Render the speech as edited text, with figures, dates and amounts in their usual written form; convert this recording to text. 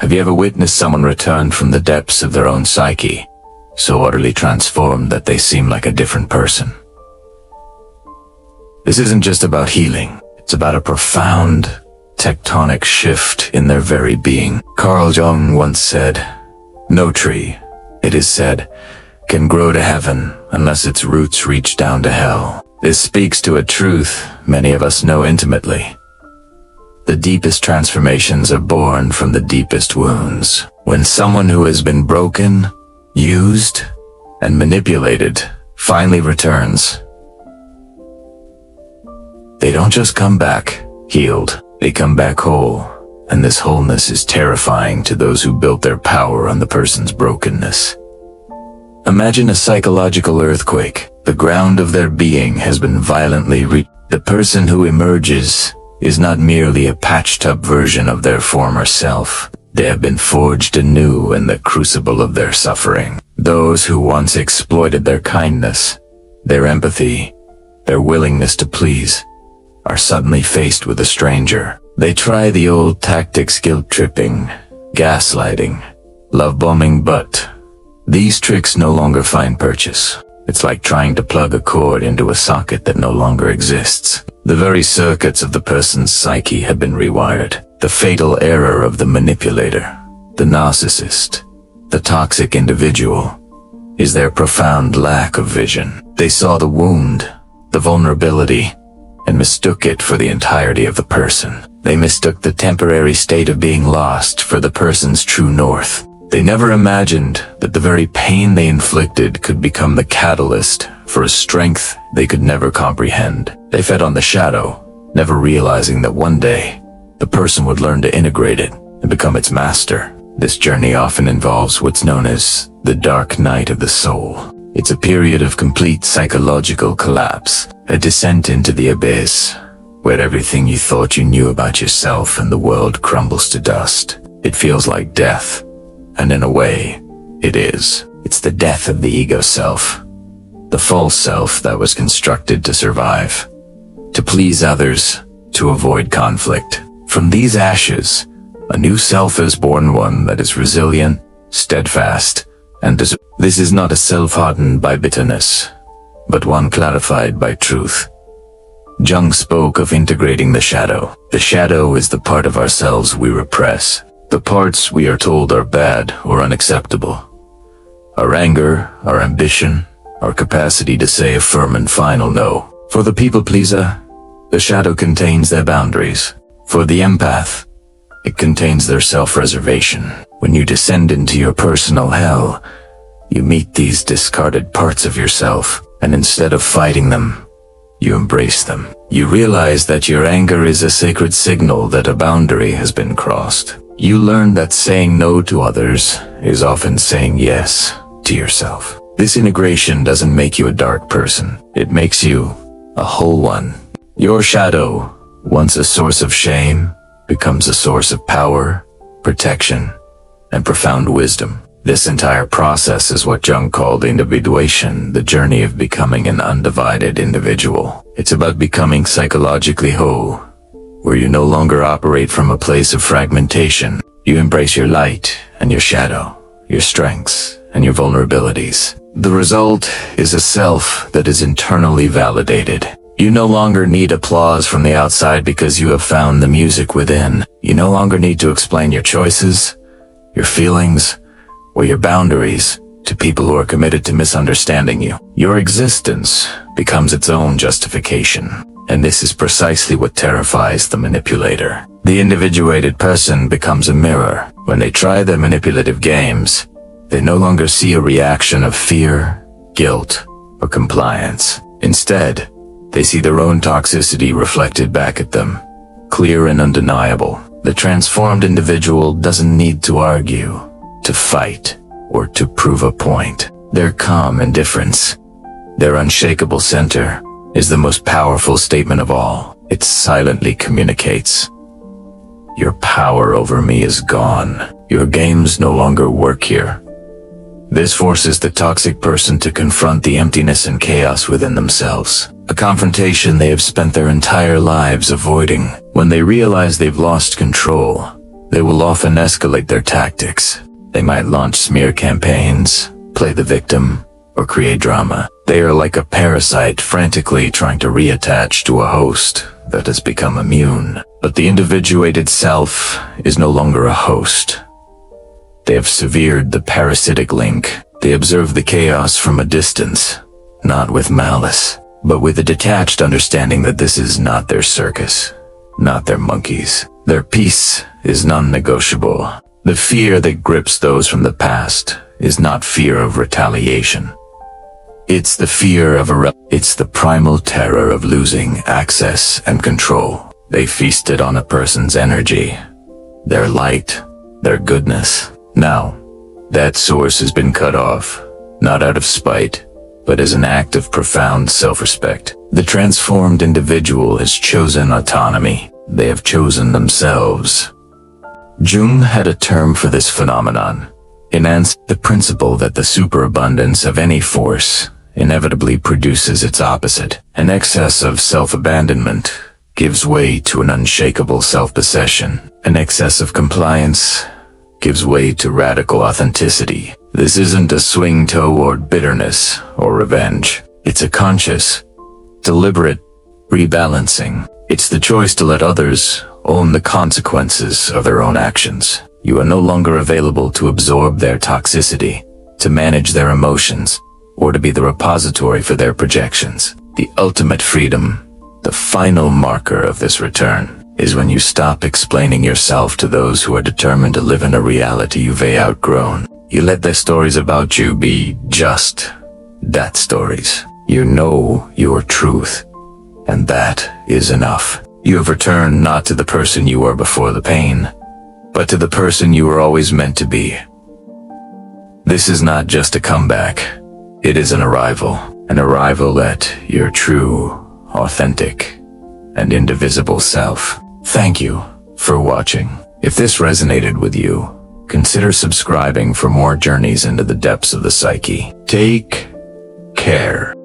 Have you ever witnessed someone return from the depths of their own psyche, so utterly transformed that they seem like a different person? This isn't just about healing. It's about a profound, tectonic shift in their very being. Carl Jung once said, "No tree, it is said, can grow to heaven unless its roots reach down to hell." This speaks to a truth many of us know intimately. The deepest transformations are born from the deepest wounds. When someone who has been broken, used, and manipulated finally returns, they don't just come back healed, they come back whole. And this wholeness is terrifying to those who built their power on the person's brokenness. Imagine a psychological earthquake. The ground of their being has been violently The person who emerges is not merely a patched-up version of their former self. They have been forged anew in the crucible of their suffering. Those who once exploited their kindness, their empathy, their willingness to please, are suddenly faced with a stranger. They try the old tactics: guilt-tripping, gaslighting, love-bombing, but these tricks no longer find purchase. It's like trying to plug a cord into a socket that no longer exists. The very circuits of the person's psyche have been rewired. The fatal error of the manipulator, the narcissist, the toxic individual, is their profound lack of vision. They saw the wound, the vulnerability, and mistook it for the entirety of the person. They mistook the temporary state of being lost for the person's true north. They never imagined that the very pain they inflicted could become the catalyst for a strength they could never comprehend. They fed on the shadow, never realizing that one day, the person would learn to integrate it and become its master. This journey often involves what's known as the dark night of the soul. It's a period of complete psychological collapse, a descent into the abyss, where everything you thought you knew about yourself and the world crumbles to dust. It feels like death. And in a way, it is. It's the death of the ego self, the false self that was constructed to survive, to please others, to avoid conflict. From these ashes, a new self is born, one that is resilient, steadfast, and This is not a self hardened by bitterness, but one clarified by truth. Jung spoke of integrating the shadow. The shadow is the part of ourselves we repress. The parts we are told are bad or unacceptable. Our anger, our ambition, our capacity to say a firm and final no. For the people pleaser, the shadow contains their boundaries. For the empath, it contains their self-reservation. When you descend into your personal hell, you meet these discarded parts of yourself, and instead of fighting them, you embrace them. You realize that your anger is a sacred signal that a boundary has been crossed. You learn that saying no to others is often saying yes to yourself. This integration doesn't make you a dark person. It makes you a whole one. Your shadow, once a source of shame, becomes a source of power, protection, and profound wisdom. This entire process is what Jung called individuation, the journey of becoming an undivided individual. It's about becoming psychologically whole, where you no longer operate from a place of fragmentation. You embrace your light and your shadow, your strengths and your vulnerabilities. The result is a self that is internally validated. You no longer need applause from the outside because you have found the music within. You no longer need to explain your choices, your feelings, or your boundaries to people who are committed to misunderstanding you. Your existence becomes its own justification. And this is precisely what terrifies the manipulator. The individuated person becomes a mirror. When they try their manipulative games, they no longer see a reaction of fear, guilt, or compliance. Instead, they see their own toxicity reflected back at them, clear and undeniable. The transformed individual doesn't need to argue, to fight, or to prove a point. Their calm indifference, their unshakable center, is the most powerful statement of all. It silently communicates, "Your power over me is gone. Your games no longer work here." This forces the toxic person to confront the emptiness and chaos within themselves, a confrontation they have spent their entire lives avoiding. When they realize they've lost control, They will often escalate their tactics. They might launch smear campaigns, play the victim, or create drama. They are like a parasite frantically trying to reattach to a host that has become immune. But the individuated self is no longer a host. They have severed the parasitic link. They observe the chaos from a distance, not with malice, but with a detached understanding that this is not their circus, not their monkeys. Their peace is non-negotiable. The fear that grips those from the past is not fear of retaliation. It's the fear of it's the primal terror of losing access and control. They feasted on a person's energy, their light, their goodness. Now, that source has been cut off, not out of spite, but as an act of profound self-respect. The transformed individual has chosen autonomy. They have chosen themselves. Jung had a term for this phenomenon. The principle that the superabundance of any force inevitably produces its opposite. An excess of self-abandonment gives way to an unshakable self-possession. An excess of compliance gives way to radical authenticity. This isn't a swing toward bitterness or revenge. It's a conscious, deliberate rebalancing. It's the choice to let others own the consequences of their own actions. You are no longer available to absorb their toxicity, to manage their emotions, or to be the repository for their projections. The ultimate freedom, the final marker of this return, is when you stop explaining yourself to those who are determined to live in a reality you've outgrown. You let their stories about you be just that, stories. You know your truth, and that is enough. You have returned not to the person you were before the pain, but to the person you were always meant to be. This is not just a comeback. It is an arrival at your true, authentic, and indivisible self. Thank you for watching. If this resonated with you, consider subscribing for more journeys into the depths of the psyche. Take care.